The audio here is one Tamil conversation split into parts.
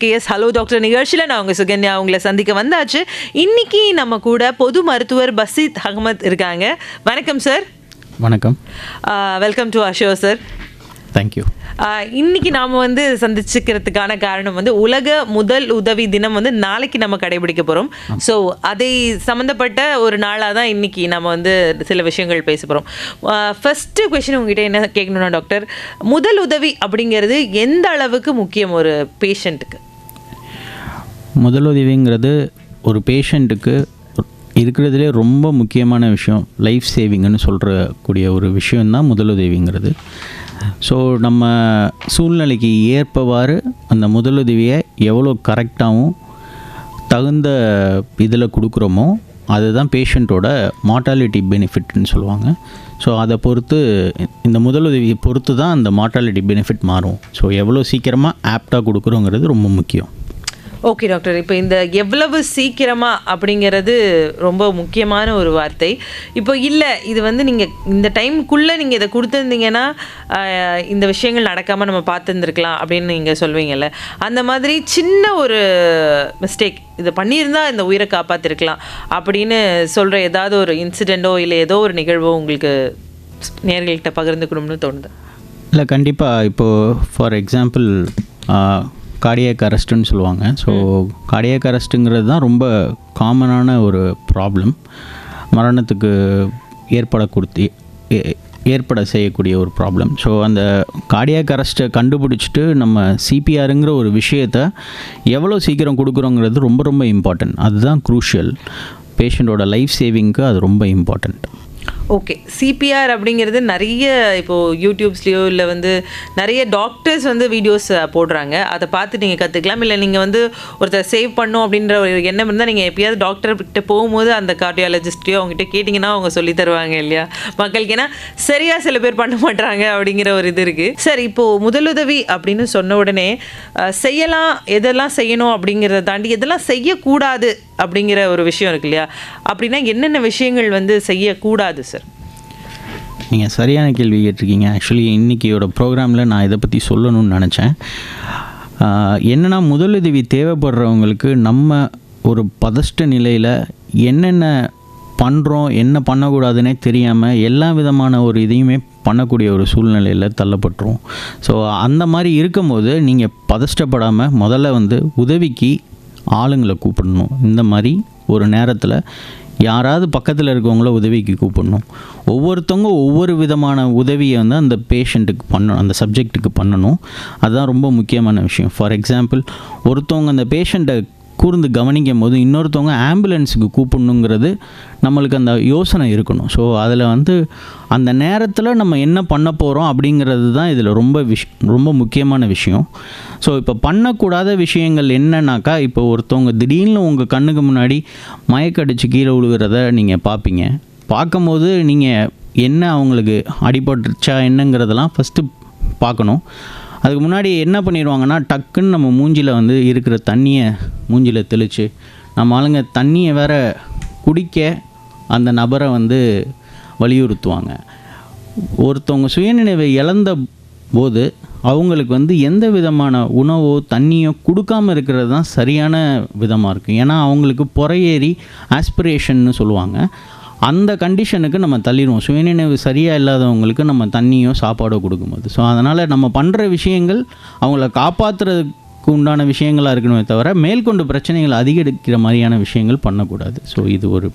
ஹலோ டாக்டர் நிகழ்ச்சியில் நான் உங்கள் சுகன்யா உங்களை சந்திக்க வந்தாச்சு. இன்னைக்கு நம்ம கூட பொது மருத்துவர் பசீத் அகமத் இருக்காங்க. வணக்கம் சார். வணக்கம். Welcome to ashore sir. Thank you. இன்னைக்கு நாம் சந்திச்சுக்கிறதுக்கான காரணம் உலக முதல் உதவி தினம் நாளைக்கு நம்ம கடைபிடிக்க போகிறோம். ஸோ அதை சம்மந்தப்பட்ட ஒரு நாளாக தான் இன்னைக்கு நம்ம சில விஷயங்கள் பேச போகிறோம். ஃபஸ்ட்டு கொஷின் உங்ககிட்ட என்ன கேட்கணும்னா டாக்டர், முதல் உதவி அப்படிங்கிறது எந்த அளவுக்கு முக்கியம் ஒரு பேஷண்ட்டுக்கு? முதலுதவிங்கிறது ஒரு பேஷண்ட்டுக்கு இருக்கிறதுலே ரொம்ப முக்கியமான விஷயம், லைஃப் சேவிங்னு சொல்கிறக்கூடிய ஒரு விஷயந்தான் முதலுதவிங்கிறது. ஸோ நம்ம சூழ்நிலைக்கு ஏற்பவாறு அந்த முதலுதவியை எவ்வளோ கரெக்டாகவும் தகுந்த இதில் கொடுக்குறோமோ அதுதான் பேஷண்ட்டோட மார்ட்டாலிட்டி பெனிஃபிட்னு சொல்லுவாங்க. ஸோ அதை பொறுத்து இந்த முதலுதவியை பொறுத்து தான் அந்த மார்ட்டாலிட்டி பெனிஃபிட் மாறும். ஸோ எவ்வளோ சீக்கிரமாக ஆப்டாக கொடுக்குறோங்கிறது ரொம்ப முக்கியம். ஓகே டாக்டர், இப்போ இந்த எவ்வளவு சீக்கிரமாக அப்படிங்கிறது ரொம்ப முக்கியமான ஒரு வார்த்தை. இப்போ இல்லை இது நீங்கள் இந்த டைமுக்குள்ளே நீங்கள் இதை கொடுத்துருந்தீங்கன்னா இந்த விஷயங்கள் நடக்காமல் நம்ம பார்த்துருந்துருக்கலாம் அப்படின்னு நீங்கள் சொல்வீங்கல்ல, அந்த மாதிரி சின்ன ஒரு மிஸ்டேக் இதை பண்ணியிருந்தா இந்த உயிரை காப்பாற்றிருக்கலாம் அப்படின்னு சொல்கிற ஏதாவது ஒரு இன்சிடெண்ட்டோ இல்லை ஏதோ ஒரு நிகழ்வோ உங்களுக்கு நேயர்கள்கிட்ட பகிர்ந்துக்கணும்னு தோணுது? இல்லை, கண்டிப்பாக. இப்போது ஃபார் எக்ஸாம்பிள் கார்டியாக் அரெஸ்ட்டுன்னு சொல்லுவாங்க. ஸோ கார்டியாக் அரெஸ்ட்டுங்கிறது தான் ரொம்ப காமனான ஒரு ப்ராப்ளம், மரணத்துக்கு ஏற்பட செய்யக்கூடிய ஒரு ப்ராப்ளம். ஸோ அந்த கார்டியாக் அரெஸ்ட்டை கண்டுபிடிச்சிட்டு நம்ம சிபிஆருங்கிற ஒரு விஷயத்தை எவ்வளோ சீக்கிரம் கொடுக்குறோங்கிறது ரொம்ப ரொம்ப இம்பார்ட்டன்ட். அதுதான் க்ரூஷியல். பேஷண்ட்டோட லைஃப் சேவிங்க்கு அது ரொம்ப இம்பார்ட்டண்ட். ஓகே, சிபிஆர் அப்படிங்கிறது நிறைய இப்போது யூடியூப்ஸ்லேயோ இல்லை நிறைய டாக்டர்ஸ் வீடியோஸ் போடுறாங்க. அதை பார்த்து நீங்கள் கற்றுக்கலாம். இல்லை நீங்கள் ஒருத்தர் சேவ் பண்ணோம் அப்படின்ற ஒரு எண்ணம் இருந்தால் நீங்கள் எப்பயாவது டாக்டர்கிட்ட போகும்போது அந்த கார்டியாலஜிஸ்ட்டையோ அவங்ககிட்ட கேட்டிங்கன்னா அவங்க சொல்லி தருவாங்க இல்லையா மக்களுக்கு. ஏன்னா சரியாக சில பேர் பண்ண மாட்டாங்க அப்படிங்கிற ஒரு இது இருக்குது. சரி, இப்போது முதலுதவி அப்படின்னு சொன்ன உடனே செய்யலாம், எதெல்லாம் செய்யணும் அப்படிங்கிறத தாண்டி எதெல்லாம் செய்யக்கூடாது அப்படிங்கிற ஒரு விஷயம் இருக்கு இல்லையா? அப்படின்னா என்னென்ன விஷயங்கள் செய்யக்கூடாது சார்? நீங்கள் சரியான கேள்வி கேட்டிருக்கீங்க. ஆக்சுவலி இன்றைக்கியோட ப்ரோக்ராமில் நான் இதை பற்றி சொல்லணும்னு நினச்சேன். என்னென்னா, முதலுதவி தேவைப்படுறவங்களுக்கு நம்ம ஒரு பதஷ்ட நிலையில் என்னென்ன பண்ணுறோம் என்ன பண்ணக்கூடாதுன்னே தெரியாமல் எல்லா விதமான ஒரு இதையுமே பண்ணக்கூடிய ஒரு சூழ்நிலையில் தள்ளப்பட்டுரும். ஸோ அந்த மாதிரி இருக்கும்போது நீங்கள் பதஷ்டப்படாமல் முதல்ல உதவிக்கு ஆளுங்களை கூப்பிடணும். இந்த மாதிரி ஒரு நேரத்தில் யாராவது பக்கத்தில் இருக்கவங்கள உதவிக்கு கூப்பிடணும். ஒவ்வொருத்தவங்க ஒவ்வொரு விதமான உதவியை அந்த பேஷண்ட்டுக்கு பண்ணணும், அந்த சப்ஜெக்ட்டுக்கு பண்ணணும். அதுதான் ரொம்ப முக்கியமான விஷயம். ஃபார் எக்ஸாம்பிள், ஒருத்தவங்க அந்த பேஷண்ட்டை கூர்ந்து கவனிக்கும் போது இன்னொருத்தவங்க ஆம்புலன்ஸுக்கு கூப்பிடணுங்கிறது நம்மளுக்கு அந்த யோசனை இருக்கணும். ஸோ அதில் அந்த நேரத்தில் நம்ம என்ன பண்ண போகிறோம் அப்படிங்கிறது தான் இதில் ரொம்ப முக்கியமான விஷயம். ஸோ இப்போ பண்ணக்கூடாத விஷயங்கள் என்னன்னாக்கா, இப்போ ஒருத்தவங்க திடீர்னு உங்கள் கண்ணுக்கு முன்னாடி மயக்கடிச்சு கீழே விழுகிறத நீங்கள் பார்ப்பீங்க. பார்க்கும்போது நீங்கள் என்ன அவங்களுக்கு அடிபட்டுச்சா என்னங்கிறதெல்லாம் ஃபஸ்ட்டு பார்க்கணும். அதுக்கு முன்னாடி என்ன பண்ணிடுவாங்கன்னா, டக்குன்னு நம்ம மூஞ்சியில் இருக்கிற தண்ணியை மூஞ்சியில் தெளித்து நம்ம ஆளுங்க தண்ணியை வேற குடிக்க அந்த நபரை வலியுறுத்துவாங்க. ஒருத்தவங்க சுயநினைவை இழந்த போது அவங்களுக்கு எந்த விதமான உணவோ தண்ணியோ கொடுக்காமல் இருக்கிறது தான் சரியான விதமாக இருக்கும். ஏன்னா அவங்களுக்கு புறையேறி ஆஸ்பிரேஷன்னு சொல்லுவாங்க, அந்த கண்டிஷனுக்கு நம்ம தள்ளிடுவோம். சுயநினைவு சரியாக இல்லாதவங்களுக்கு நம்ம தண்ணியோ சாப்பாடோ கொடுக்கும்போது. ஸோ அதனால் நம்ம பண்ணுற விஷயங்கள் அவங்கள காப்பாற்றுறதுக்கு உண்டான விஷயங்களாக இருக்கணுமே தவிர மேற்கொண்டு பிரச்சனைகள் அதிகரிக்கிற மாதிரியான விஷயங்கள் பண்ணக்கூடாது. ஸோ இது ஒரு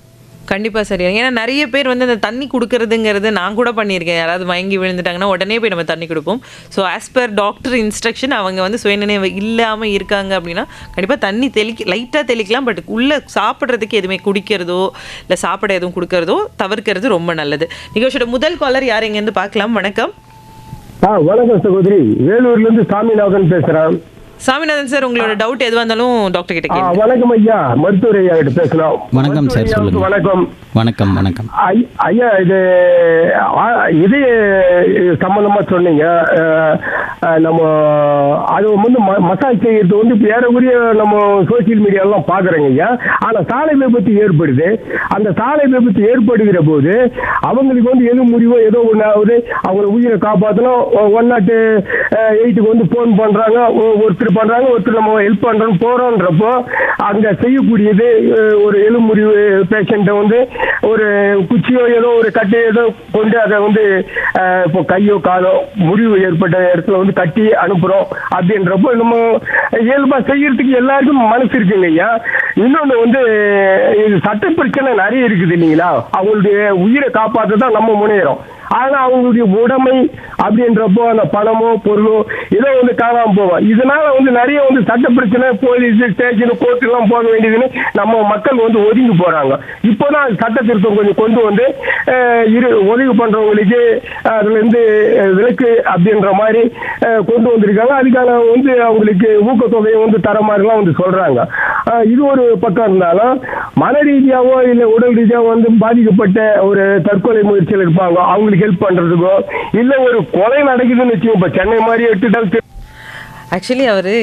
கண்டிப்பாக சரியா. ஏன்னா நிறைய பேர் அந்த தண்ணி கொடுக்கறதுங்கிறது நான் கூட பண்ணியிருக்கேன். யாராவது மயங்கி விழுந்துட்டாங்கன்னா உடனே போய் நம்ம தண்ணி கொடுப்போம். So as per doctor instruction அவங்க சுயநினைவு இல்லாமல் இருக்காங்க அப்படின்னா கண்டிப்பாக தண்ணி லைட்டாக தெளிக்கலாம். பட் உள்ளே சாப்பிட்றதுக்கு எதுவுமே குடிக்கிறதோ இல்லை சாப்பிட எதுவும் கொடுக்கறதோ தவிர்க்கிறது ரொம்ப நல்லது. நிகழ்ச்சியோட முதல் காலர் யார் எங்கேருந்து பார்க்கலாம்? வணக்கம். வணக்கம் சகோதரி, வேலூர்லேருந்து சாமிநாதன் பேசுகிறேன். சாமிநாதன் சார், உங்களோட டவுட் எதுவாக இருந்தாலும் டாக்டர் கிட்ட கேளுங்க. வணக்கம் ஐயா, மருத்துவர் ஐயா கிட்ட பேசலாம். வணக்கம் சார், சொல்லுங்க. வணக்கம். வணக்கம். வணக்கம் ஐயா, இது சம்பந்தமா சொன்னீங்க. நம்ம அது மசாஜ் செய்யறது ஏறக்குரிய நம்ம சோசியல் மீடியாலாம் பாக்குறோங்க ஐயா. ஆனா சாலை விபத்து ஏற்படுது. அந்த சாலை விபத்து ஏற்படுகிற போது அவங்களுக்கு எது முடிவோ ஏதோ ஒண்ணாவது அவங்களை உயிரை காப்பாற்றணும் 108 போன் பண்றாங்க. ஒருத்தர் பண்றாங்க, ஒருத்தர் நம்ம ஹெல்ப் பண்றோம் போறோன்றப்போ அங்க செய்யக்கூடியது ஒரு எலும்புரிவு பேஷண்ட்டை வந்து ஒரு குச்சியோ ஏதோ ஒரு கட்டையோ ஏதோ கொண்டு அதை வந்து இப்போ கையோ காலோ முறிவு ஏற்பட்ட இடத்துல வந்து கட்டி அனுப்புறோம் அப்படின்றப்போ நம்ம இயல்பா செய்யறதுக்கு எல்லாருக்கும் மனசு இருக்குங்க ஐயா. இன்னொன்னு வந்து இது சட்ட பிரச்சனை நிறைய இருக்குது இல்லைங்களா, அவங்களுடைய உயிரை காப்பாற்ற தான் நம்ம முன்னேறோம். ஆனா அவங்களுடைய உடைமை அப்படின்றப்போ அந்த பணமோ பொருளோ ஏதோ வந்து காணாம போவோம். இதனால வந்து நிறைய வந்து சட்ட பிரச்சனை, போலீஸ் ஸ்டேஷன் கோர்ட்டு எல்லாம் போக வேண்டியதுன்னு நம்ம மக்கள் வந்து ஒதுங்கி போறாங்க. இப்போதான் சட்ட திருத்தம் கொஞ்சம் கொண்டு வந்து உதவி பண்றவங்களுக்கு அதுல இருந்து விலக்கு அப்படின்ற மாதிரி கொண்டு வந்திருக்காங்க. அதுக்கான வந்து அவங்களுக்கு ஊக்கத்தொகையை வந்து தர மாதிரிலாம் வந்து சொல்றாங்க. இது ஒரு பக்கம் இருந்தாலும் மன ரீதியாவோ இல்ல உடல் ரீதியாவோ வந்து பாதிக்கப்பட்ட ஒரு தற்கொலை முயற்சியில் இருப்பாங்க, அவங்களுக்கு ஹெல்ப் பண்றதுக்கோ இல்ல ஒரு கொலை நடக்குதுன்னு வச்சுக்கோங்க, இப்ப சென்னை மாதிரி எடுத்துட்டாலும். ஆக்சுவலி அவர்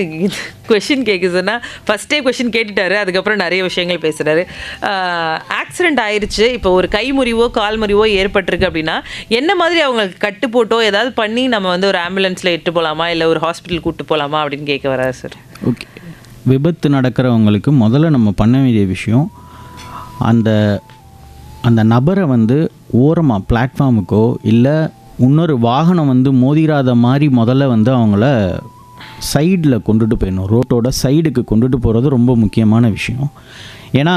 கொஷின் கேட்குதுன்னா ஃபஸ்ட்டே கொஷின் கேட்டுட்டாரு, அதுக்கப்புறம் நிறைய விஷயங்கள் பேசுகிறாரு. ஆக்சிடெண்ட் ஆயிடுச்சு, இப்போ ஒரு கை முறிவோ கால் முறிவோ ஏற்பட்டிருக்கு அப்படின்னா என்ன மாதிரி அவங்களுக்கு கட்டு போட்டோ ஏதாவது பண்ணி நம்ம வந்து ஒரு ஆம்புலன்ஸில் எட்டு போகலாமா இல்லை ஒரு ஹாஸ்பிட்டல் கூப்பிட்டு போகலாமா அப்படின்னு கேட்க வராரு சார். ஓகே, விபத்து நடக்கிறவங்களுக்கு முதல்ல நம்ம பண்ண வேண்டிய விஷயம் அந்த நபரை வந்து ஓரமாக பிளாட்ஃபார்முக்கோ இல்லை இன்னொரு வாகனம் வந்து மோதிராத மாதிரி முதல்ல வந்து அவங்கள சைடில் கொண்டுட்டு போயிடணும். ரோட்டோட சைடுக்கு கொண்டுட்டு போகிறது ரொம்ப முக்கியமான விஷயம். ஏன்னா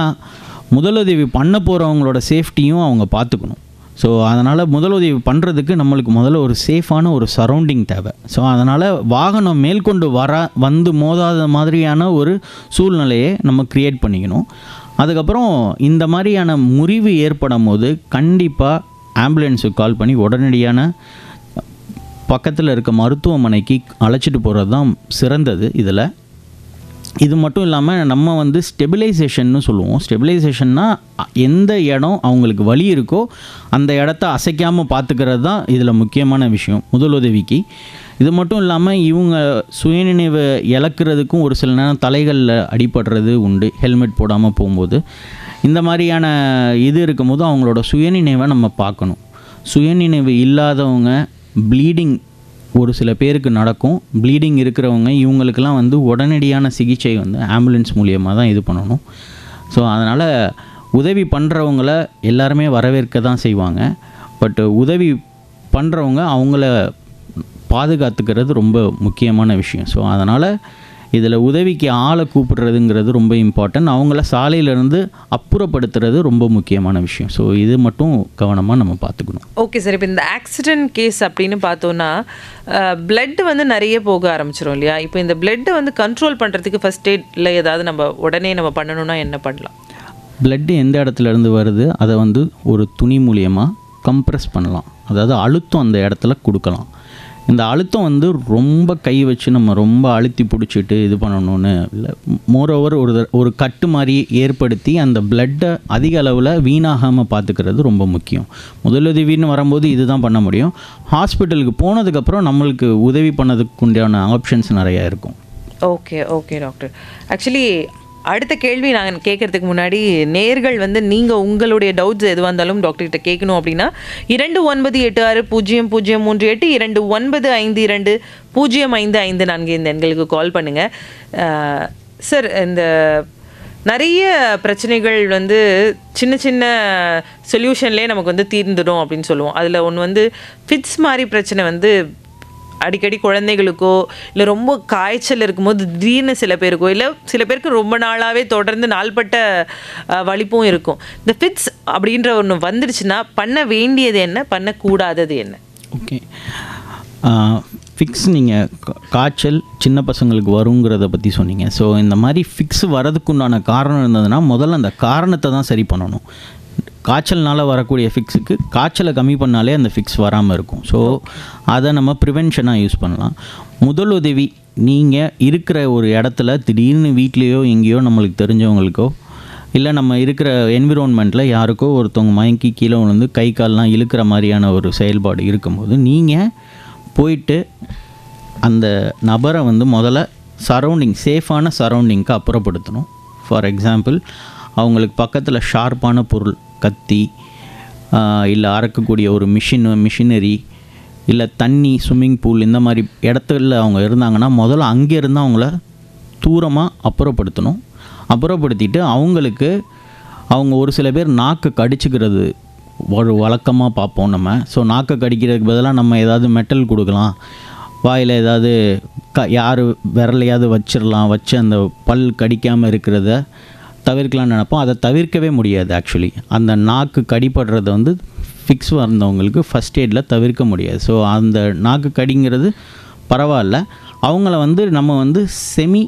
முதலுதவி பண்ண போகிறவங்களோட சேஃப்டியும் அவங்க பார்த்துக்கணும். ஸோ அதனால் முதலுதவி பண்ணுறதுக்கு நம்மளுக்கு முதல்ல ஒரு சேஃபான ஒரு சரௌண்டிங் தேவை. ஸோ அதனால் வாகனம் மேற்கொண்டு வந்து மோதாத மாதிரியான ஒரு சூழ்நிலையை நம்ம க்ரியேட் பண்ணிக்கணும். அதுக்கப்புறம் இந்த மாதிரியான முறிவு ஏற்படும் போது கண்டிப்பாக ஆம்புலன்ஸுக்கு கால் பண்ணி உடனடியான பக்கத்தில் இருக்க மருத்துவமனைக்கு அழைச்சிட்டு போகிறது தான் சிறந்தது. இது மட்டும் இல்லாமல் நம்ம வந்து ஸ்டெபிலைசேஷன்னு சொல்லுவோம். ஸ்டெபிலைசேஷன்னா எந்த இடம் அவங்களுக்கு வலி இருக்கோ அந்த இடத்த அசைக்காமல் பார்த்துக்கிறது தான் இதில் முக்கியமான விஷயம் முதலுதவிக்கு. இது மட்டும் இல்லாமல் இவங்க சுயநினைவு இழக்கிறதுக்கும் ஒரு சில நேரம் தலைகளில் அடிபடுறது உண்டு ஹெல்மெட் போடாமல் போகும்போது. இந்த மாதிரியான இது இருக்கும்போது அவங்களோட சுயநினைவை நம்ம பார்க்கணும். சுயநினைவு இல்லாதவங்க ப்ளீடிங் ஒரு சில பேருக்கு நடக்கும். ப்ளீடிங் இருக்கிறவங்க இவங்களுக்கெல்லாம் வந்து உடனடியான சிகிச்சை வந்து ஆம்புலன்ஸ் மூலியமாக தான் இது பண்ணணும். ஸோ அதனால் உதவி பண்ணுறவங்கள எல்லாருமே வரவேற்க தான் செய்வாங்க. பட் உதவி பண்ணுறவங்க அவங்கள பாதுகாத்துக்கிறது ரொம்ப முக்கியமான விஷயம். ஸோ அதனால் இதில் உதவிக்கு ஆளை கூப்பிடுறதுங்கிறது ரொம்ப இம்பார்ட்டன்ட். அவங்கள சாலையிலேருந்து அப்புறப்படுத்துறது ரொம்ப முக்கியமான விஷயம். ஸோ இது மட்டும் கவனமாக நம்ம பார்த்துக்கணும். ஓகே சார், இப்போ இந்த ஆக்சிடென்ட் கேஸ் அப்படின்னு பார்த்தோன்னா பிளட் வந்து நிறைய போக ஆரம்பிச்சிடும் இல்லையா? இப்போ இந்த பிளட்டை வந்து கண்ட்ரோல் பண்ணுறதுக்கு ஃபஸ்ட் எய்டில் ஏதாவது நம்ம உடனே நம்ம பண்ணணும்னா என்ன பண்ணலாம்? பிளட்டு எந்த இடத்துலேருந்து வருது அதை வந்து ஒரு துணி மூலியமாக கம்ப்ரெஸ் பண்ணலாம். அதாவது அழுத்தம் அந்த இடத்துல கொடுக்கலாம். இந்த அழுத்தம் வந்து ரொம்ப கை வச்சு நம்ம ரொம்ப அழுத்தி பிடிச்சிட்டு இது பண்ணணும்னு இல்லை. மோரோவர் ஒரு கட்டு மாதிரி ஏற்படுத்தி அந்த பிளட்டை அதிக அளவில் வீணாகாமல் பார்த்துக்கிறது ரொம்ப முக்கியம். முதலுதவின்னு வரும்போது இது தான் பண்ண முடியும். ஹாஸ்பிட்டலுக்கு போனதுக்கப்புறம் நம்மளுக்கு உதவி பண்ணதுக்கு உண்டான ஆப்ஷன்ஸ் நிறையா இருக்கும். Okay doctor. ஆக்சுவலி அடுத்த கேள்வி நாங்கள் கேட்குறதுக்கு முன்னாடி நேர்கள் வந்து நீங்கள் உங்களுடைய டவுட்ஸ் எதுவாக இருந்தாலும் டாக்டர்கிட்ட கேட்கணும் அப்படின்னா 29860038 29520555 இந்த எண்களுக்கு கால் பண்ணுங்கள். சார், இந்த நிறைய பிரச்சனைகள் வந்து சின்ன சின்ன சொல்யூஷன்லேயே நமக்கு வந்து தீர்ந்துடும் அப்படின்னு சொல்லுவோம். அதில் ஒன்று வந்து ஃபிட்ஸ் மாதிரி பிரச்சனை வந்து அடிக்கடி குழந்தைகளுக்கோ இல்லை ரொம்ப காய்ச்சல் இருக்கும்போது திடீர்னு சில பேருக்கோ இல்லை சில பேருக்கு ரொம்ப நாளாகவே தொடர்ந்து நாள்பட்ட வலிப்பும் இருக்கும். இந்த ஃபிட்ஸ் அப்படின்ற ஒன்று வந்துடுச்சுன்னா பண்ண வேண்டியது என்ன, பண்ணக்கூடாதது என்ன? ஓகே, ஃபிக்ஸ் நீங்கள் காய்ச்சல் சின்ன பசங்களுக்கு வருங்கிறத பற்றி சொன்னீங்க. ஸோ இந்த மாதிரி ஃபிக்ஸ் வரதுக்குண்டான காரணம் இருந்ததுன்னா முதல்ல அந்த காரணத்தை தான் சரி பண்ணணும். காய்ச்சல்னால் வரக்கூடிய ஃபிக்ஸுக்கு காய்ச்சலை கம்மி பண்ணாலே அந்த ஃபிக்ஸ் வராமல் இருக்கும். ஸோ அதை நம்ம ப்ரிவென்ஷனாக யூஸ் பண்ணலாம். முதலுதவி நீங்கள் இருக்கிற ஒரு இடத்துல திடீர்னு வீட்லேயோ எங்கேயோ நம்மளுக்கு தெரிஞ்சவங்களுக்கோ இல்லை நம்ம இருக்கிற என்விரான்மெண்ட்டில் யாருக்கோ ஒருத்தவங்க மயங்கி கீழே விழுந்து கை கால்லாம் இழுக்கிற மாதிரியான ஒரு செயல்பாடு இருக்கும்போது நீங்கள் போயிட்டு அந்த நபரை வந்து முதல்ல சேஃபான சரௌண்டிங்க்கு அப்புறப்படுத்தணும். ஃபார் எக்ஸாம்பிள், அவங்களுக்கு பக்கத்தில் ஷார்ப்பான பொருள், கத்தி இல்லை அறக்கக்கூடிய ஒரு மிஷினரி இல்லை தண்ணி, ஸ்விம்மிங் பூல் இந்த மாதிரி இடத்துல அவங்க இருந்தாங்கன்னா முதல்ல அங்கேருந்து அவங்கள தூரமாக அப்புறப்படுத்தணும். அப்புறப்படுத்திட்டு அவங்க ஒரு சில பேர் நாக்கை கடிச்சிக்கிறது ஒரு வழக்கமாக பார்ப்போம் நம்ம. ஸோ நாக்கை கடிக்கிறதுக்கு பதிலாக நம்ம ஏதாவது மெட்டல் கொடுக்கலாம், வாயில் ஏதாவது யார் விரலையாவது வச்சு அந்த பல் கடிக்காமல் இருக்கிறத தவிர்க்கலாம்னு நினைப்போம். அதை தவிர்க்கவே முடியாது. ஆக்சுவலி அந்த நாக்கு கடிப்படுறத வந்து ஃபிக்ஸ் வந்தவங்களுக்கு ஃபஸ்ட் எய்டில் தவிர்க்க முடியாது. ஸோ அந்த நாக்கு கடிங்கிறது பரவாயில்ல. அவங்கள வந்து நம்ம வந்து செமி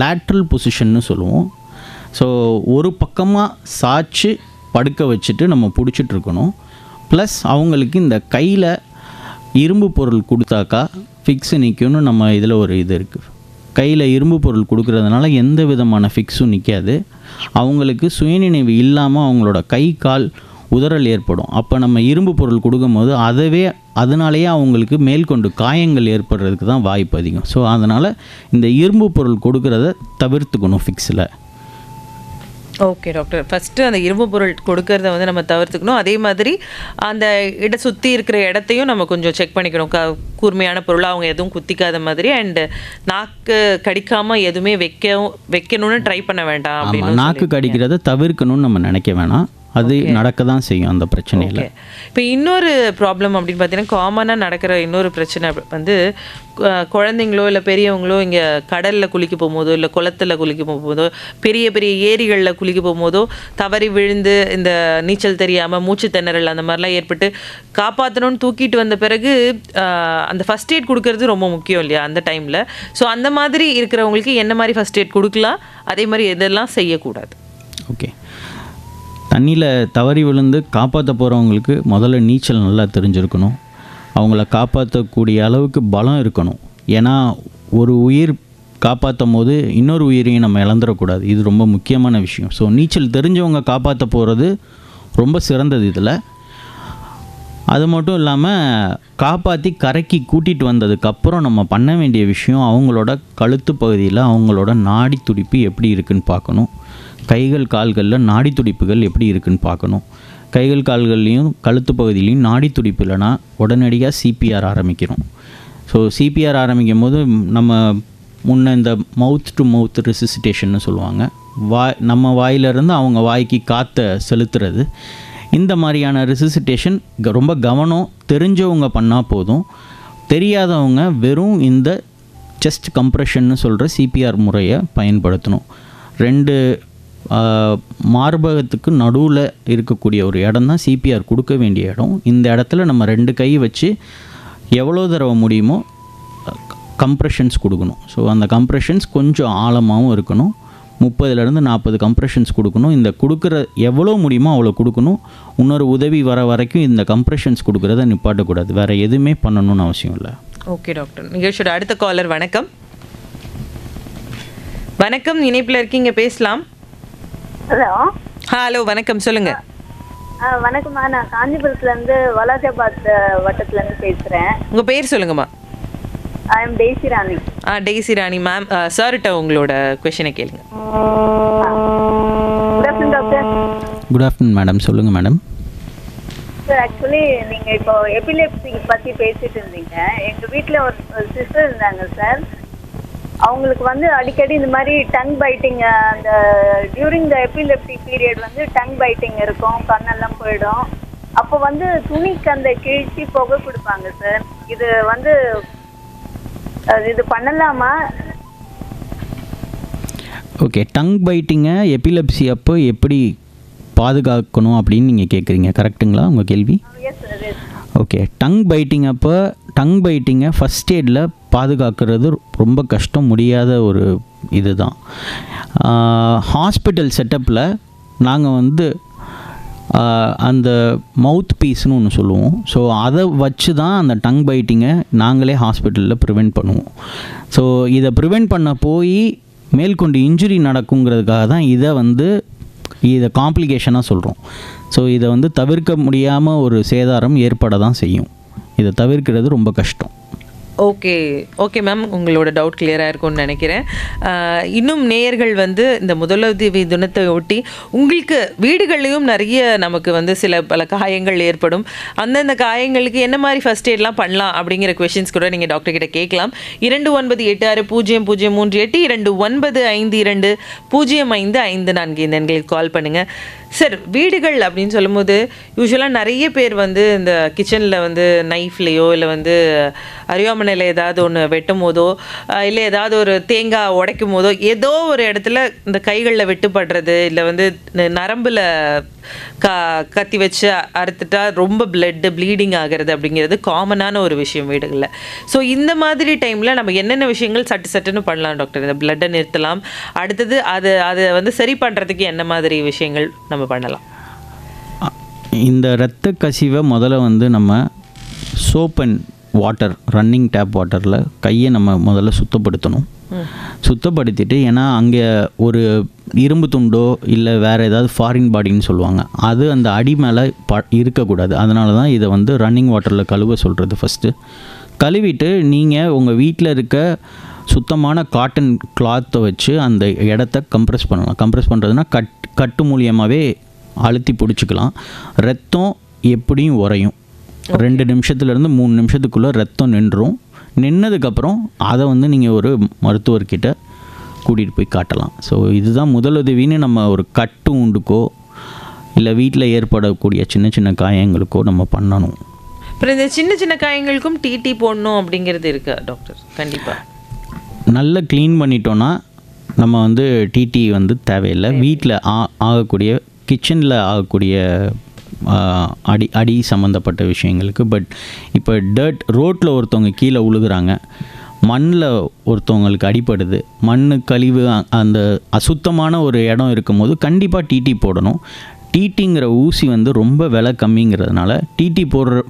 லேட்ரல் பொசிஷன்னு சொல்லுவோம். ஸோ ஒரு பக்கமாக சாய்ச்சி படுக்க வச்சுட்டு நம்ம பிடிச்சிட்ருக்கணும். ப்ளஸ் அவங்களுக்கு இந்த கையில் இரும்பு பொருள் கொடுத்தாக்கா ஃபிக்ஸு நிற்கும்னு நம்ம இதில் ஒரு இது இருக்குது. கையில் இரும்பு பொருள் கொடுக்கறதுனால எந்த விதமான ஃபிக்ஸும் நிற்காது. அவங்களுக்கு சுயநினைவு இல்லாமல் அவங்களோட கை கால் உதறல் ஏற்படும். அப்போ நம்ம இரும்பு பொருள் கொடுக்கும்போது அதனாலேயே அவங்களுக்கு மேற்கொண்டு காயங்கள் ஏற்படுறதுக்கு தான் வாய்ப்பு அதிகம். ஸோ அதனால் இந்த இரும்பு பொருள் கொடுக்கறத தவிர்த்துக்கணும் ஃபிக்ஸில். Okay doctor. ஃபஸ்ட்டு அந்த இரும்பு பொருள் கொடுக்கறத வந்து நம்ம தவிர்த்துக்கணும். அதே மாதிரி அந்த சுற்றி இருக்கிற இடத்தையும் நம்ம கொஞ்சம் செக் பண்ணிக்கணும். கூர்மையான பொருளாக அவங்க எதுவும் குத்திக்காத மாதிரி, அண்டு நாக்கு கடிக்காமல் எதுவுமே வைக்கணும்னு ட்ரை பண்ண வேண்டாம் அப்படின்னு. நாக்கு கடிக்கிறத தவிர்க்கணும்னு நம்ம நினைக்க வேணாம். அது நடக்க தான் செய்யும் அந்த பிரச்சனையில். இப்போ இன்னொரு ப்ராப்ளம் அப்படின்னு பார்த்தீங்கன்னா, காமனாக நடக்கிற இன்னொரு பிரச்சனை வந்து குழந்தைங்களோ இல்லை பெரியவங்களோ இங்கே கடலில் குளிக்க போகும்போதோ இல்லை குளத்தில் குளிக்க போகும்போதோ பெரிய பெரிய ஏரிகளில் குளிக்க போகும்போதோ தவறி விழுந்து இந்த நீச்சல் தெரியாமல் மூச்சு திணறல் அந்த மாதிரிலாம் ஏற்பட்டு காப்பாற்றணும்னு தூக்கிட்டு வந்த பிறகு அந்த ஃபஸ்ட் எய்ட் கொடுக்கறது ரொம்ப முக்கியம் இல்லையா அந்த டைமில். ஸோ அந்த மாதிரி இருக்கிறவங்களுக்கு என்ன மாதிரி ஃபஸ்ட் எய்ட் கொடுக்கலாம், அதே மாதிரி எதெல்லாம் செய்யக்கூடாது? ஓகே. தண்ணியில் தவறி விழுந்து காப்பாற்ற போகிறவங்களுக்கு முதல்ல நீச்சல் நல்லா தெரிஞ்சிருக்கணும். அவங்கள காப்பாற்றக்கூடிய அளவுக்கு பலம் இருக்கணும். ஏன்னா ஒரு உயிர் காப்பாற்றும் போது இன்னொரு உயிரையும் நம்ம இழந்துடக்கூடாது. இது ரொம்ப முக்கியமான விஷயம். ஸோ நீச்சல் தெரிஞ்சவங்க காப்பாற்ற போகிறது ரொம்ப சிறந்தது இதில். அது மட்டும் இல்லாமல் காப்பாற்றி கரைக்கு கூட்டிகிட்டு வந்ததுக்கப்புறம் நம்ம பண்ண வேண்டிய விஷயம், அவங்களோட கழுத்து பகுதியில் அவங்களோட நாடி துடிப்பு எப்படி இருக்குன்னு பார்க்கணும். கைகள் கால்களில் நாடி துடிப்புகள் எப்படி இருக்குன்னு பார்க்கணும். கைகள் கால்கள்லேயும் கழுத்து பகுதியிலையும் நாடி துடிப்பு இல்லைனா உடனடியாக சிபிஆர் ஆரம்பிக்கிறோம். ஸோ சிபிஆர் ஆரம்பிக்கும் போது நம்ம முன்ன இந்த மவுத் டு மவுத் ரெசிசிட்டேஷன்னு சொல்லுவாங்க. நம்ம வாயிலிருந்து அவங்க வாய்க்கு காற்றை செலுத்துறது. இந்த மாதிரியான ரெசிசிட்டேஷன் ரொம்ப கவனம் தெரிஞ்சவங்க பண்ணால் போதும். தெரியாதவங்க வெறும் இந்த செஸ்ட் கம்ப்ரெஷன்னு சொல்கிற சிபிஆர் முறையை பயன்படுத்தணும். 2 மார்பகத்துக்கு நடுவில் இருக்கக்கூடிய ஒரு இடம் தான் சிபிஆர் கொடுக்க வேண்டிய இடம். இந்த இடத்துல நம்ம 2 கை வச்சு எவ்வளோ தடவை முடியுமோ கம்ப்ரெஷன்ஸ் கொடுக்கணும். ஸோ அந்த கம்ப்ரெஷன்ஸ் கொஞ்சம் ஆழமாகவும் இருக்கணும். 30லேருந்து 40 கம்ப்ரெஷன்ஸ் கொடுக்கணும். இந்த கொடுக்குற எவ்வளோ முடியுமோ அவ்வளோ கொடுக்கணும். இன்னொரு உதவி வர வரைக்கும் இந்த கம்ப்ரெஷன்ஸ் கொடுக்குறத நிப்பாட்டக்கூடாது. வேறு எதுவுமே பண்ணணும்னு அவசியம் இல்லை. Okay doctor. நிகழ்ச்சியோட அடுத்த காலர். வணக்கம். வணக்கம், இணைப்பில் இருக்கீங்க, பேசலாம். ஹலோ வணக்கம், சொல்லுங்க. வணக்கம்மா, நான் காஞ்சிபுரத்துலேருந்து வலாஜாபாத் வட்டத்துலேருந்து பேசுகிறேன். உங்கள் பேர் சொல்லுங்கம்மா. I am Daisy Rani. Daisy Rani ma'am, சார்கிட்ட உங்களோட கொஷினை கேளுங்க. Good afternoon doctor. Good afternoon madam, சொல்லுங்கள் மேடம். சார், ஆக்சுவலி நீங்கள் இப்போ எபிலெப்சி பற்றி பேசிட்டு இருந்தீங்க. எங்கள் வீட்டில் ஒரு சிஸ்டர் இருந்தாங்க சார். அவங்களுக்கு வந்து அடிக்கடி இந்த மாதிரி டங் பைட்டிங், அந்த டியூரிங் த எபிலெப்சி பீரியட் வந்து டங் பைட்டிங் இருக்கும், கண்ணெல்லாம் போயிடும். அப்போ வந்து துணிக்கு அந்த கிழிச்சி புகை கொடுப்பாங்க சார். இது வந்து இது பண்ணலாமா? ஓகே, டங் பைட்டிங்கை எபிலெப்சி அப்போ எப்படி பாதுகாக்கணும் அப்படின்னு நீங்கள் கேட்குறீங்க, கரெக்டுங்களா உங்கள் கேள்வி? ஓகே, டங் பைட்டிங்கை ஃபஸ்ட் எய்டில் பாதுகாக்கிறது ரொம்ப கஷ்டம், முடியாத ஒரு இது தான். ஹாஸ்பிட்டல் செட்டப்பில் நாங்கள் வந்து அந்த மவுத் பீஸ்னு ஒன்று சொல்லுவோம். ஸோ அதை வச்சு தான் அந்த டங் பைட்டிங்கை நாங்களே ஹாஸ்பிட்டலில் ப்ரிவெண்ட் பண்ணுவோம். ஸோ இதை ப்ரிவெண்ட் பண்ண போய் மேற்கொண்டு இன்ஜுரி நடக்குங்கிறதுக்காக தான் இதை காம்ப்ளிகேஷனாக சொல்கிறோம். ஸோ இதை வந்து தவிர்க்க முடியாமல் ஒரு சேதாரம் ஏற்பட தான் செய்யும். இதை தவிர்க்கிறது ரொம்ப கஷ்டம். ஓகே ஓகே மேம், உங்களோட டவுட் கிளியராக இருக்கும்னு நினைக்கிறேன். இன்னும் நேயர்கள் வந்து இந்த முதலுதவி தினத்தை ஒட்டி உங்களுக்கு வீடுகள்லையும் நிறைய நமக்கு வந்து பல காயங்கள் ஏற்படும். அந்தந்த காயங்களுக்கு என்ன மாதிரி ஃபர்ஸ்ட் எய்ட்லாம் பண்ணலாம் அப்படிங்கிற கொஷின்ஸ் கூட நீங்கள் டாக்டர் கிட்ட கேட்கலாம். 29860038 2952052554 இந்த எண்களுக்கு கால் பண்ணுங்கள். சார், வீடுகள் அப்படின்னு சொல்லும்போது யூஸ்வலாக நிறைய பேர் வந்து இந்த கிச்சனில் வந்து நைஃப்லேயோ இல்லை வந்து அரியாமனையில் ஏதாவது ஒன்று வெட்டும் போதோ இல்லை ஏதாவது ஒரு தேங்காய் உடைக்கும் போதோ ஏதோ ஒரு இடத்துல இந்த கைகளில் வெட்டுப்படுறது, இல்லை வந்து நரம்பில் கத்தி வச்சு அறுத்துட்டா ரொம்ப ப்ளீடிங் ஆகிறது அப்படிங்கிறது காமனான ஒரு விஷயம் வீடுகளில். ஸோ இந்த மாதிரி டைமில் நம்ம என்னென்ன விஷயங்கள் சட்டுன்னு பண்ணலாம் டாக்டர்? இந்த பிளட்டை நிறுத்தலாம், அடுத்தது அதை வந்து சரி பண்ணுறதுக்கு என்ன மாதிரி விஷயங்கள் நம்ம பண்ணலாம்? இந்த இரத்த கசிவை முதல்ல வந்து நம்ம soap and water, running tape வாட்டரில் கையை நம்ம முதல்ல சுத்தப்படுத்தணும். சுத்தப்படுத்திட்டு, ஏன்னா அங்கே ஒரு இரும்பு துண்டோ இல்லை வேறு ஏதாவது ஃபாரின் பாடின்னு சொல்லுவாங்க, அது அந்த அடி மேலே இருக்கக்கூடாது. அதனால தான் இதை வந்து ரன்னிங் வாட்டரில் கழுவ சொல்கிறது. ஃபஸ்ட்டு கழுவிட்டு நீங்கள் உங்கள் வீட்டில் இருக்க சுத்தமான காட்டன் கிளாத்தை வச்சு அந்த இடத்த கம்ப்ரெஸ் பண்ணலாம். கம்ப்ரெஸ் பண்ணுறதுனா கட்டு மூலியமாகவே அழுத்தி பிடிச்சிக்கலாம். ரத்தம் எப்படியும் உறையும். 2 நிமிஷத்துலேருந்து 3 நிமிஷத்துக்குள்ளே ரத்தம் நின்றும். நின்னதுக்கப்புறம் அதை வந்து நீங்கள் ஒரு மருத்துவர்கிட்ட கூட்டிகிட்டு போய் காட்டலாம். ஸோ இதுதான் முதலுதவின்னு நம்ம ஒரு கட்டு உண்டுக்கோ இல்லை வீட்டில் ஏற்படக்கூடிய சின்ன சின்ன காயங்களுக்கோ நம்ம பண்ணணும். அப்புறம் இந்த சின்ன சின்ன காயங்களுக்கும் டிடி போடணும் அப்படிங்கிறது இருக்கா டாக்டர்? கண்டிப்பாக நல்லா க்ளீன் பண்ணிட்டோன்னா நம்ம வந்து டிடி வந்து தேவையில்லை. வீட்டில் ஆகக்கூடிய கிச்சனில் ஆகக்கூடிய அடி சம்மந்தப்பட்ட விஷயங்களுக்கு. பட் இப்போ ரோட்டில் ஒருத்தவங்க கீழே உழுகுறாங்க, மண்ணில் ஒருத்தவங்களுக்கு அடிப்படுது, மண் கழிவு அந்த அசுத்தமான ஒரு இடம் இருக்கும்போது கண்டிப்பாக டிடி போடணும். டிடிங்கிற ஊசி வந்து ரொம்ப விலை கம்மிங்கிறதுனால டிடி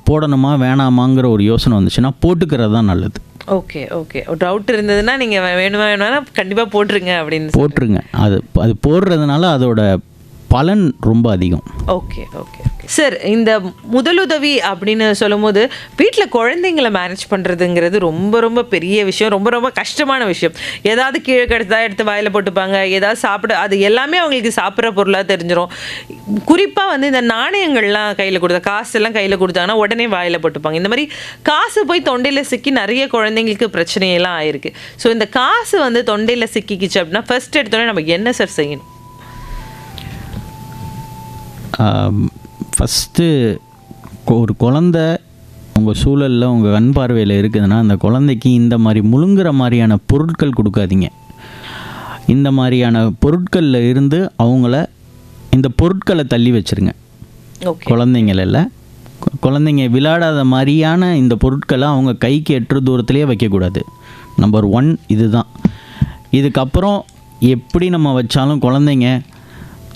போடணுமா வேணாமாங்கிற ஒரு யோசனை வந்துச்சுன்னா போட்டுக்கிறது தான் நல்லது. ஓகே ஓகே, டவுட் இருந்ததுன்னா நீங்கள் வேணுமா கண்டிப்பாக போட்டுருங்க அப்படின்னு போட்டுருங்க. அது போடுறதுனால அதோட பலன் ரொம்ப அதிகம். ஓகே ஓகே ஓகே சார், இந்த முதலுதவி அப்படின்னு சொல்லும் போது வீட்டில் குழந்தைங்களை மேனேஜ் பண்ணுறதுங்கிறது ரொம்ப ரொம்ப பெரிய விஷயம், ரொம்ப ரொம்ப கஷ்டமான விஷயம். ஏதாவது கீழே கிடச்சதா எடுத்து வாயில் போட்டுப்பாங்க, ஏதாவது சாப்பிட அது எல்லாமே அவங்களுக்கு சாப்பிட்ற பொருளாக தெரிஞ்சிடும். குறிப்பாக வந்து இந்த நாணயங்கள்லாம் கையில் கொடுத்தா, காசெல்லாம் கையில் கொடுத்தாங்கன்னா உடனே வாயில் போட்டுப்பாங்க. இந்த மாதிரி காசு போய் தொண்டையில் சிக்கி நிறைய குழந்தைங்களுக்கு பிரச்சனையெல்லாம் ஆயிருக்கு. ஸோ இந்த காசு வந்து தொண்டையில் சிக்கிக்கிச்சு அப்படின்னா ஃபர்ஸ்ட் எடுத்தோடனே நம்ம என்ன சார் செய்யணும்? ஃபஸ்ட்டு ஒரு குழந்த உங்கள் சூழலில் உங்கள் கண் பார்வையில் இருக்குதுன்னா அந்த குழந்தைக்கு இந்த மாதிரி முழுங்குற மாதிரியான பொருட்கள் கொடுக்காதீங்க. இந்த மாதிரியான பொருட்களில் இருந்து அவங்கள இந்த பொருட்களை தள்ளி வச்சுருங்க. குழந்தைங்க விளையாடாத மாதிரியான இந்த பொருட்களை அவங்க கைக்கு எட்டுற தூரத்துலேயே வைக்கக்கூடாது. நம்பர் 1 இதுதான். இதுக்கப்புறம் எப்படி நம்ம வச்சாலும் குழந்தைங்க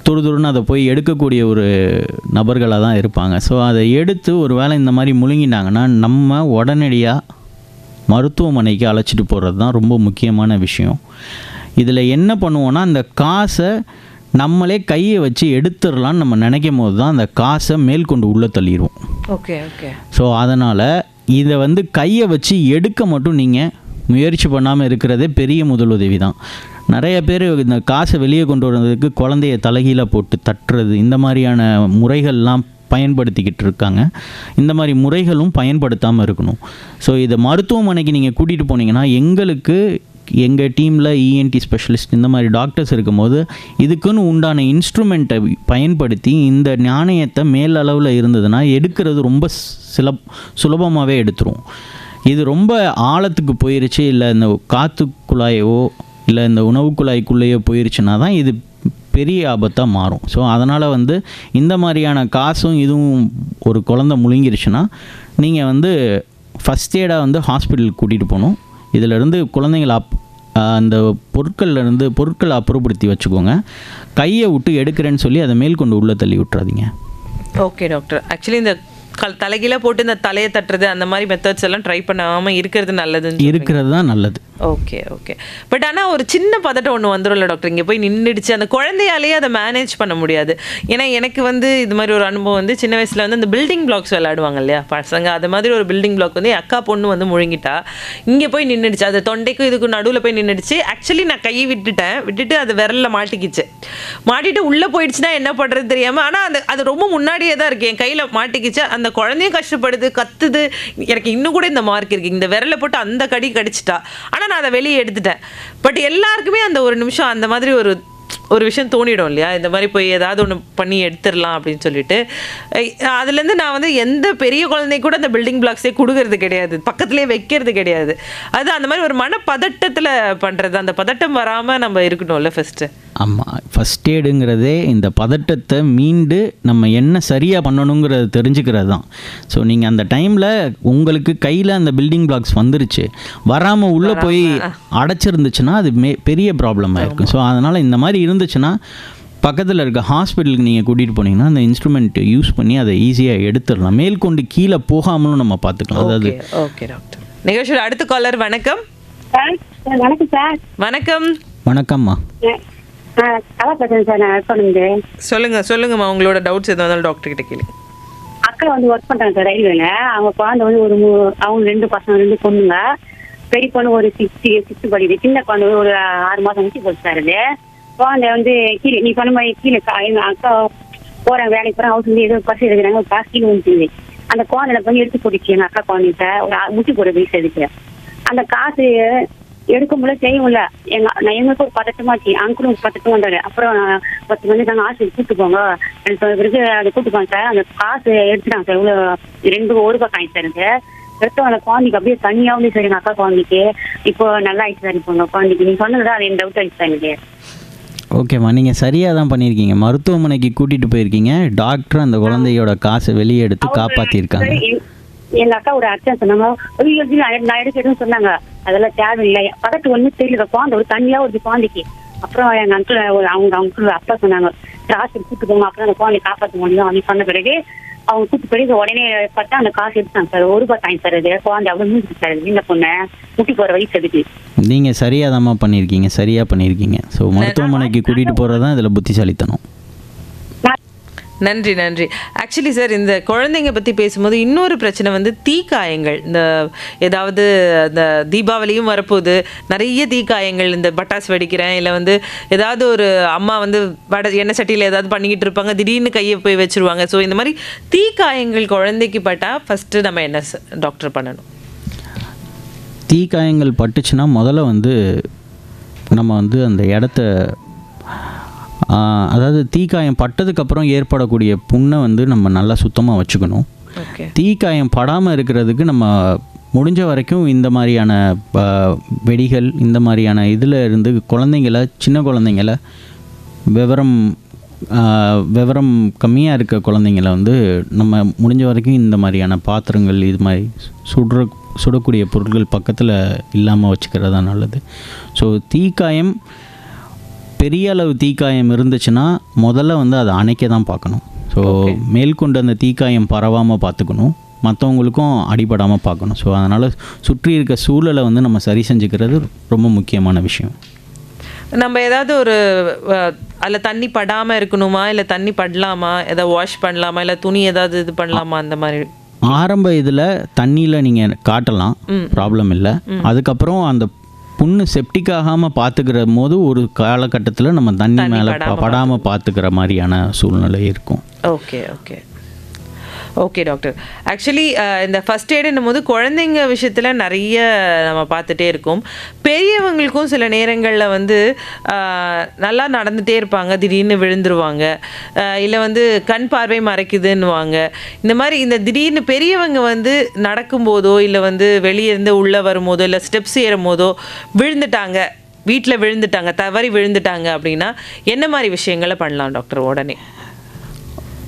துருதுருன்னு அதை போய் எடுக்கக்கூடிய ஒரு நபர்களாக தான் இருப்பாங்க. ஸோ அதை எடுத்து ஒரு வேளை இந்த மாதிரி முழுங்கினாங்கன்னா நம்ம உடனடியாக மருத்துவமனைக்கு அழைச்சிட்டு போகிறது தான் ரொம்ப முக்கியமான விஷயம். இதில் என்ன பண்ணுவோன்னா, அந்த காசை நம்மளே கையை வச்சு எடுத்துடலான்னு நம்ம நினைக்கும் போது தான் அந்த காசை மேற்கொண்டு உள்ளே தள்ளிடுவோம். Okay okay. ஸோ அதனால் இதை வந்து கையை வச்சு எடுக்க மட்டும் நீங்கள் முயற்சி பண்ணாமல் இருக்கிறதே பெரிய முதலுதவி தான். நிறைய பேர் இந்த காசை வெளியே கொண்டு வர்றதுக்கு குழந்தைய தலைகீழாக போட்டு தட்டுறது, இந்த மாதிரியான முறைகள்லாம் பயன்படுத்திக்கிட்டு இருக்காங்க. இந்த மாதிரி முறைகளும் பயன்படுத்தாமல் இருக்கணும். ஸோ இதை மருத்துவமனைக்கு நீங்கள் கூட்டிகிட்டு போனீங்கன்னா, எங்கள் டீமில் இஎன்டி ஸ்பெஷலிஸ்ட் இந்த மாதிரி டாக்டர்ஸ் இருக்கும்போது இதுக்குன்னு உண்டான இன்ஸ்ட்ருமெண்ட்டை பயன்படுத்தி இந்த நாணயத்தை மேல் அளவில் இருந்ததுன்னா எடுக்கிறது ரொம்ப சுலபமாகவே எடுத்துரும். இது ரொம்ப ஆழத்துக்கு போயிருச்சு, இல்லை இந்த காற்று குழாயோ இல்லை இந்த உணவு குழாய்க்குள்ளேயோ போயிருச்சுன்னா தான் இது பெரிய ஆபத்தாக மாறும். ஸோ அதனால் வந்து இந்த மாதிரியான காசும் இதுவும் ஒரு குழந்தை முழுங்கிருச்சுன்னா நீங்கள் வந்து ஃபஸ்ட் எய்டாக வந்து ஹாஸ்பிட்டலுக்கு கூட்டிகிட்டு போகணும். இதிலேருந்து குழந்தைங்களை அந்த பொருட்களை அப்புறப்படுத்தி வச்சுக்கோங்க. கையை விட்டு எடுக்கிறேன்னு சொல்லி அதை மேற்கொண்டு உள்ளே தள்ளி விட்டுறாதீங்க. ஓகே டாக்டர், ஆக்சுவலி இந்த தலைகீழ போட்டு இந்த தலையை தட்டுறது அந்த மாதிரி மெத்தட்ஸ் எல்லாம் ட்ரை பண்ணாமல் இருக்கிறது நல்லது. இருக்கிறது தான் நல்லது. Okay okay. பட் ஆனால் ஒரு சின்ன பதட்டம் ஒன்று வந்துடும்ல டாக்டர், இங்கே போய் நின்றுடுச்சு அந்த குழந்தையாலேயே அதை மேனேஜ் பண்ண முடியாது. ஏன்னா எனக்கு வந்து இது மாதிரி ஒரு அனுபவம் வந்து சின்ன வயசில் வந்து அந்த பில்டிங் பிளாக்ஸ் விளையாடுவாங்க இல்லையா பசங்க, அது மாதிரி ஒரு பில்டிங் பிளாக் வந்து என் அக்கா பொண்ணு வந்து முழுங்கிட்டா. இங்கே போய் நின்றுடுச்சு, அது தொண்டைக்கும் இதுக்கும் நடுவில் போய் நின்றுடுச்சு. ஆக்சுவலி நான் கையை விட்டுட்டு அது விரலில் மாட்டிக்கிச்சு. மாட்டிட்டு உள்ளே போயிடுச்சுன்னா என்ன பண்ணுறது தெரியாமல், ஆனால் அது ரொம்ப முன்னாடியே தான் இருக்குது, என் கையில் மாட்டிக்கிச்சு. அந்த குழந்தையும் கஷ்டப்படுது, கத்துது. எனக்கு இன்னும் கூட இந்த மார்க் இருக்குது, இந்த விரலை போட்டு அந்த கடி கடிச்சிட்டா. ஆனால் நான் அதை வெளியே எடுத்துட்டேன். பட் எல்லாருக்குமே அந்த ஒரு நிமிஷம் அந்த மாதிரி ஒரு விஷயம் தோணிடும் இல்லையா, இந்த மாதிரி போய் ஏதாவது ஒன்று பண்ணி எடுத்துடலாம் அப்படின்னு சொல்லிட்டு. அதுலேருந்து நான் வந்து எந்த பெரிய குழந்தை கூட அந்த பில்டிங் பிளாக்ஸே கொடுக்கறது கிடையாது, பக்கத்துலேயே வைக்கிறது கிடையாது. அது அந்த மாதிரி ஒரு மனப்பதட்டத்தில் பண்ணுறது, அந்த பதட்டம் வராமல் நம்ம இருக்கணும்ல ஃபஸ்ட்டு. ஆமாம், ஃபஸ்ட் எய்டுங்கிறதே இந்த பதட்டத்தை மீண்டு நம்ம என்ன சரியாக பண்ணணுங்கிறத தெரிஞ்சுக்கிறது தான். ஸோ நீங்கள் அந்த டைமில் உங்களுக்கு கையில் அந்த பில்டிங் பிளாக்ஸ் வந்துருச்சு, வராமல் உள்ளே போய் அடைச்சிருந்துச்சுன்னா அது பெரிய ப்ராப்ளமாக இருக்கும். ஸோ அதனால் இந்த மாதிரி இருந்துச்சுன்னா பக்கத்தில் இருக்க ஹாஸ்பிட்டலுக்கு நீங்கள் கூட்டிகிட்டு போனீங்கன்னா அந்த இன்ஸ்ட்ருமெண்ட் யூஸ் பண்ணி அதை ஈஸியாக எடுத்துடலாம். மேற்கொண்டு கீழே போகாமலும் நம்ம பார்த்துக்கலாம். அதாவது ஓகே டாக்டர். நிகழ்ச்சியோட அடுத்த காலர். வணக்கம். வணக்கம் சார். வணக்கம். வணக்கம்மா. கலா பேசுறேன் சார். நான் சொல்லுங்கம்மா, உங்களோட டவுட்ஸ் எதுவும் இருந்தாலும் டாக்டர் கிட்ட கேளுங்க. அக்கா வந்து ஒர்க் பண்றாங்க சார் ரயில்வேல. அவங்க குழந்தை வந்து அவங்க 2 பசங்க 2 பொண்ணுங்க. பெரிய பொண்ணு ஒரு 6th படிக்குது, சின்ன குழந்தை ஒரு 6 மாசம் முடிச்சு போச்சு சார். அது குழந்தை வந்து கீழே நீ சொன்ன மாதிரி கீழே எங்க அக்கா போறாங்க வேலைக்கு போறாங்க, அவங்க வந்து ஏதோ பஸ் எடுக்கிறாங்க, ஒரு காசு கீழே வந்துச்சு. அந்த குழந்தைல வந்து எடுத்து போட்டுச்சு எங்க அக்கா குழந்தைகிட்ட, ஒரு முட்டி போட வயசு இருக்கு. அந்த காசு எடுக்க முடியல, செய்ய முடியல. எங்களுக்கு ஒரு பதட்டமாச்சு, அங்களும் ஒரு பதட்டம் வந்தாரு. அப்புறம் 10 மணி நாங்கள் ஆஸ்பத்திரி கூட்டு போங்க பிறகு அதை கூட்டு போங்க சார். அந்த காசு எடுத்துட்டாங்க சார். இவ்வளோ 2 ரூபாய் காயின் சார். எனக்கு எடுத்தோம் அந்த குழந்தைக்கு அப்படியே தனியாகவும் சார். எங்கள் அக்கா குழந்தைக்கு இப்போ நல்லா ஆயிடுச்சு சார். இப்போ உங்கள் குழந்தைக்கு நீங்கள் சொன்னதுதான் அது என் டவுட் ஆயிடுச்சு சார் எனக்கு. ஓகேம்மா, நீங்கள் சரியாக தான் பண்ணியிருக்கீங்க. மருத்துவமனைக்கு கூட்டிகிட்டு போயிருக்கீங்க, டாக்டர் அந்த குழந்தையோட காசை வெளியே எடுத்து காப்பாற்றிருக்காங்க. எங்க அக்கா ஒரு அர்த்தம் சொன்னாங்க, நான் எடுக்கணும்னு சொன்னாங்க. அதெல்லாம் தேவையில்லை, பதட்டு ஒன்றும் தெரியல. குழந்தை ஒரு தனியா ஒரு குழந்தைக்கு. அப்புறம் எங்க அங்கிள் அவங்க அங்கிள் அப்பா சொன்னாங்க ஹாஸ்பிட்டல் கூட்டு போங்க, அப்புறம் அந்த குழந்தைய காப்பாற்ற முடியும் அப்படின்னு சொன்ன பிறகு அவங்க கூட்டு போய் உடனே பார்த்தா அந்த காசு எடுத்தாங்க சார். 1 ரூபாய் காயின் சார். அது குழந்தை அவ்வளோ மூச்சு சார். இந்த பொண்ணை முட்டி போற வயசு எடுக்கு. நீங்கள் சரியாக தான் பண்ணியிருக்கீங்க. ஸோ மருத்துவமனைக்கு கூட்டிகிட்டு போகிறது தான் இதில் புத்திசாலித்தனம். நன்றி. ஆக்சுவலி சார், இந்த குழந்தைங்க பற்றி பேசும்போது இன்னொரு பிரச்சனை வந்து தீக்காயங்கள். இந்த ஏதாவது இந்த தீபாவளியும் வரப்போகுது, நிறைய தீக்காயங்கள். இந்த பட்டாசு வெடிக்கிறேன், இல்லை வந்து ஏதாவது ஒரு அம்மா வந்து எண்ணெய் சட்டியில் ஏதாவது பண்ணிக்கிட்டு இருப்பாங்க, திடீர்னு கையை போய் வச்சுருவாங்க. ஸோ இந்த மாதிரி தீக்காயங்கள் குழந்தைக்கு பட்டால் ஃபஸ்ட்டு நம்ம என்ன டாக்டர் பண்ணணும்? தீக்காயங்கள் பட்டுச்சுன்னா முதல்ல வந்து நம்ம வந்து அந்த இடத்த, அதாவது தீக்காயம் பட்டதுக்கப்புறம் ஏற்படக்கூடிய புண்ணை வந்து நம்ம நல்லா சுத்தமாக வச்சுக்கணும். தீக்காயம் படாமல் இருக்கிறதுக்கு நம்ம முடிஞ்ச வரைக்கும் இந்த மாதிரியான வெடிகள், இந்த மாதிரியான இதில் இருந்து சின்ன குழந்தைங்கள, விவரம் கம்மியாக இருக்க குழந்தைங்கள வந்து நம்ம முடிஞ்ச வரைக்கும் இந்த மாதிரியான பாத்திரங்கள், இது மாதிரி சுடக்கூடிய பொருட்கள் பக்கத்தில் இல்லாமல் வச்சுக்கிறது தான் நல்லது. ஸோ தீக்காயம், பெரிய அளவு தீக்காயம் இருந்துச்சுன்னா முதல்ல வந்து அதை அணைக்க தான் பார்க்கணும். ஸோ மேற்கொண்டு அந்த தீக்காயம் பரவாமல் பார்த்துக்கணும், மற்றவங்களுக்கும் அடிபடாமல் பார்க்கணும். ஸோ அதனால் சுற்றி இருக்க சூழலை வந்து நம்ம சரி செஞ்சுக்கிறது ரொம்ப முக்கியமான விஷயம். நம்ம ஏதாவது ஒரு அதில் தண்ணி படாமல் இருக்கணுமா, இல்லை தண்ணி படலாமா, எதாவது வாஷ் பண்ணலாமா, இல்லை துணி ஏதாவது இது பண்ணலாமா? அந்த மாதிரி ஆரம்ப இதில் தண்ணியில் நீங்கள் காட்டலாம், ப்ராப்ளம் இல்லை. அதுக்கப்புறம் அந்த புண்ணு செப்டிக் ஆகாமல் பார்த்துக்கிற போது ஒரு காலகட்டத்தில் நம்ம தண்ணி மேலே படாமல் பார்த்துக்கிற மாதிரியான சூழ்நிலை இருக்கும். Okay doctor. ஆக்சுவலி இந்த ஃபஸ்ட் எய்டுன்னும் போது குழந்தைங்க விஷயத்தில் நிறைய நம்ம பார்த்துட்டே இருக்கோம். பெரியவங்களுக்கும் சில நேரங்களில் வந்து நல்லா நடந்துகிட்டே இருப்பாங்க, திடீர்னு விழுந்துருவாங்க, இல்லை வந்து கண் பார்வை மறைக்குதுன்னுவாங்க. இந்த மாதிரி இந்த திடீர்னு பெரியவங்க வந்து நடக்கும்போதோ, இல்லை வந்து வெளியே இருந்து உள்ளே வரும்போதோ, இல்லை ஸ்டெப்ஸ் ஏறும் போதோ விழுந்துட்டாங்க, வீட்டில் விழுந்துட்டாங்க, தவறி விழுந்துட்டாங்க அப்படின்னா என்ன மாதிரி விஷயங்களை பண்ணலாம் டாக்டர் உடனே?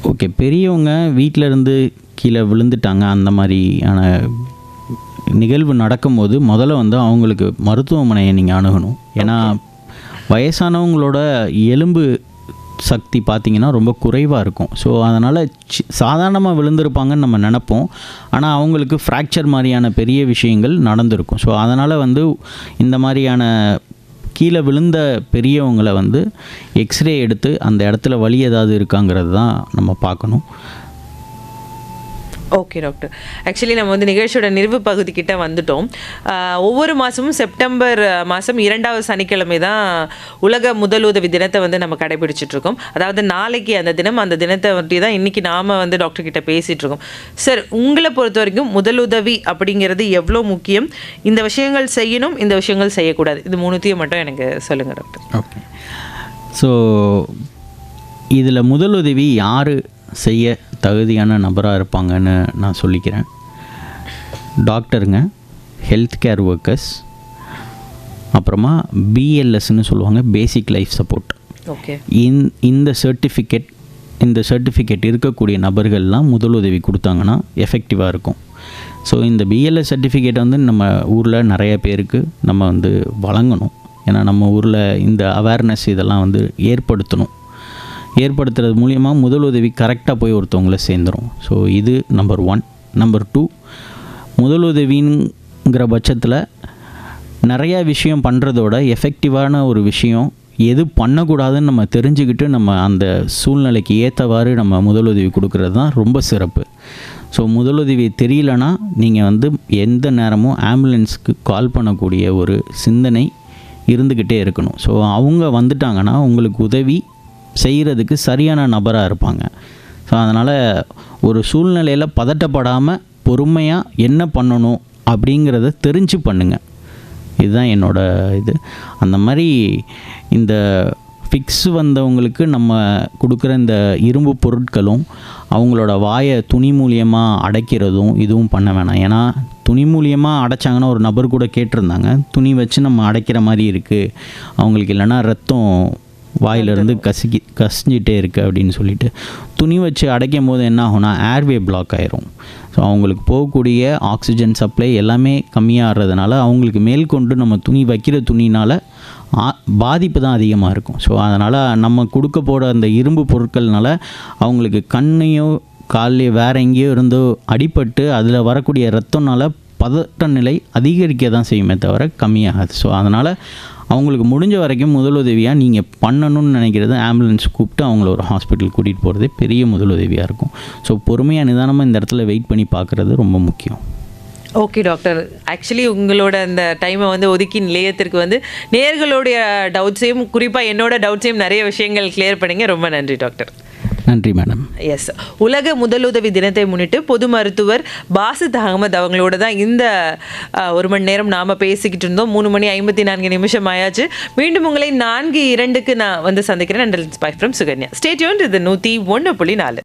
ஓகே, பெரியவங்க வீட்டில் இருந்து கீழே விழுந்துட்டாங்க, அந்த மாதிரியான நிகழ்வு நடக்கும்போது முதல்ல வந்து அவங்களுக்கு மருத்துவமனையை நீங்கள் அணுகணும். ஏன்னா வயசானவங்களோட எலும்பு சக்தி பார்த்திங்கன்னா ரொம்ப குறைவாக இருக்கும். ஸோ அதனால் சாதாரணமாக விழுந்திருப்பாங்கன்னு நம்ம நினப்போம், ஆனால் அவங்களுக்கு ஃப்ராக்சர் மாதிரியான பெரிய விஷயங்கள் நடந்திருக்கும். ஸோ அதனால் வந்து இந்த மாதிரியான கீழே விழுந்த பெரியவங்களை வந்து எக்ஸ்ரே எடுத்து அந்த இடத்துல வலி ஏதாவது இருக்காங்கிறது தான் நம்ம பார்க்கணும். Okay doctor. ஆக்சுவலி நம்ம வந்து நிகழ்ச்சியோட நிறைவு பகுதிக்கிட்ட வந்துட்டோம். ஒவ்வொரு மாதமும் செப்டம்பர் மாதம் 2வது சனிக்கிழமை தான் உலக முதலுதவி தினத்தை வந்து நம்ம கடைபிடிச்சிட்ருக்கோம். அதாவது நாளைக்கு அந்த தினம், அந்த தினத்தை பற்றி தான் இன்றைக்கி நாம் வந்து டாக்டர் கிட்ட பேசிகிட்ருக்கோம். சார், உங்களை பொறுத்த வரைக்கும் முதலுதவி அப்படிங்கிறது எவ்வளோ முக்கியம், இந்த விஷயங்கள் செய்யணும், இந்த விஷயங்கள் செய்யக்கூடாது, இது 3த்தையும் மட்டும் எனக்கு சொல்லுங்கள் டாக்டர். ஓகே. ஸோ இதில் முதலுதவி யார் செய்ய தகுதியான நபராக இருப்பாங்கன்னு நான் சொல்லிக்கிறேன். டாக்டருங்க, ஹெல்த் கேர் ஒர்க்கர்ஸ், அப்புறமா பிஎல்எஸ்ன்னு சொல்லுவாங்க, பேசிக் லைஃப் சப்போர்ட். ஓகே. இந்த சர்டிஃபிகேட் இருக்கக்கூடிய நபர்கள்லாம் முதலுதவி கொடுத்தாங்கன்னா எஃபெக்டிவாக இருக்கும். ஸோ இந்த பிஎல்எஸ் சர்டிஃபிகேட் வந்து நம்ம ஊரில் நிறைய பேருக்கு நம்ம வந்து வழங்கணும். ஏன்னா நம்ம ஊரில் இந்த அவேர்னஸ் இதெல்லாம் வந்து ஏற்படுத்துறது மூலிமா முதலுதவி கரெக்டாக போய் ஒருத்தவங்களை சேர்ந்துடும். ஸோ இது நம்பர் 1. நம்பர் 2, முதலுதவிங்கிற பட்சத்தில் நிறையா விஷயம் பண்ணுறதோட எஃபெக்டிவான ஒரு விஷயம் எது பண்ணக்கூடாதுன்னு நம்ம தெரிஞ்சுக்கிட்டு நம்ம அந்த சூழ்நிலைக்கு ஏற்றவாறு நம்ம முதலுதவி கொடுக்கறது தான் ரொம்ப சிறப்பு. ஸோ முதலுதவி தெரியலனா நீங்கள் வந்து எந்த நேரமும் ஆம்புலன்ஸுக்கு கால் பண்ணக்கூடிய ஒரு சிந்தனை இருந்துக்கிட்டே இருக்கணும். ஸோ அவங்க வந்துட்டாங்கன்னா உங்களுக்கு உதவி செய்கிறதுக்கு சரியான நபராக இருப்பாங்க. ஸோ அதனால் ஒரு சூழ்நிலையில் பதட்டப்படாமல் பொறுமையாக என்ன பண்ணணும் அப்படிங்கிறத தெரிஞ்சு பண்ணுங்கள். இதுதான் இது. அந்த மாதிரி இந்த ஃபிக்ஸ் வந்தவங்களுக்கு நம்ம கொடுக்குற இந்த இரும்பு பொருட்களும் அவங்களோட வாயை துணி மூலியமாக அடைக்கிறதும் இதுவும் பண்ண வேணாம். ஏன்னா துணி மூலியமாக அடைச்சாங்கன்னா ஒரு நபர் கூட கேட்டிருந்தாங்க, துணி வச்சு நம்ம அடைக்கிற மாதிரி இருக்குது அவங்களுக்கு, இல்லைன்னா ரத்தம் வாயிலிருந்து கசிஞ்சிட்டே இருக்குது அப்படின்னு சொல்லிட்டு துணி வச்சு அடைக்கும் போது என்ன ஆகும்னா ஏர்வே பிளாக் ஆயிரும். ஸோ அவங்களுக்கு போகக்கூடிய ஆக்சிஜன் சப்ளை எல்லாமே கம்மியாகிறதுனால அவங்களுக்கு மேற்கொண்டு நம்ம துணி வைக்கிற துணினால் பாதிப்பு தான் அதிகமாக இருக்கும். ஸோ அதனால் நம்ம கொடுக்க போகிற அந்த இரும்பு பொருட்கள்னால அவங்களுக்கு கண்ணையோ காலையோ வேறு எங்கேயோ இருந்தோ அடிபட்டு அதில் வரக்கூடிய ரத்தம்னால பதட்ட நிலை அதிகரிக்க தான் செய்யுமே தவிர கம்மியாகாது. ஸோ அதனால் அவங்களுக்கு முடிஞ்ச வரைக்கும் முதலுதவியாக நீங்கள் பண்ணணும்னு நினைக்கிறது ஆம்புலன்ஸ் கூப்பிட்டு அவங்கள ஒரு ஹாஸ்பிட்டல் கூட்டிகிட்டு போகிறதே பெரிய முதலுதவியாக இருக்கும். ஸோ பொறுமையாக நிதானமாக இந்த இடத்துல வெயிட் பண்ணி பார்க்குறது ரொம்ப முக்கியம். Okay doctor. ஆக்சுவலி உங்களோட அந்த டைமை வந்து ஒதுக்கி நிலையத்திற்கு வந்து நேயர்களுடைய டவுட்ஸையும் குறிப்பாக என்னோட டவுட்ஸையும் நிறைய விஷயங்கள் கிளியர் பண்ணிங்க. ரொம்ப நன்றி டாக்டர். நன்றி மேடம். எஸ், உலக முதலுதவி தினத்தை முன்னிட்டு பொது மருத்துவர் பாசித் அகமது அவங்களோட தான் இந்த 1 மணி நேரம் நாம் பேசிக்கிட்டு இருந்தோம். 3 மணி 54 நிமிஷம் ஆயாச்சு. மீண்டும் உங்களை 4:02 நான் வந்து சந்திக்கிறேன். And by from Sukanya. Stay tuned. இது 101.4.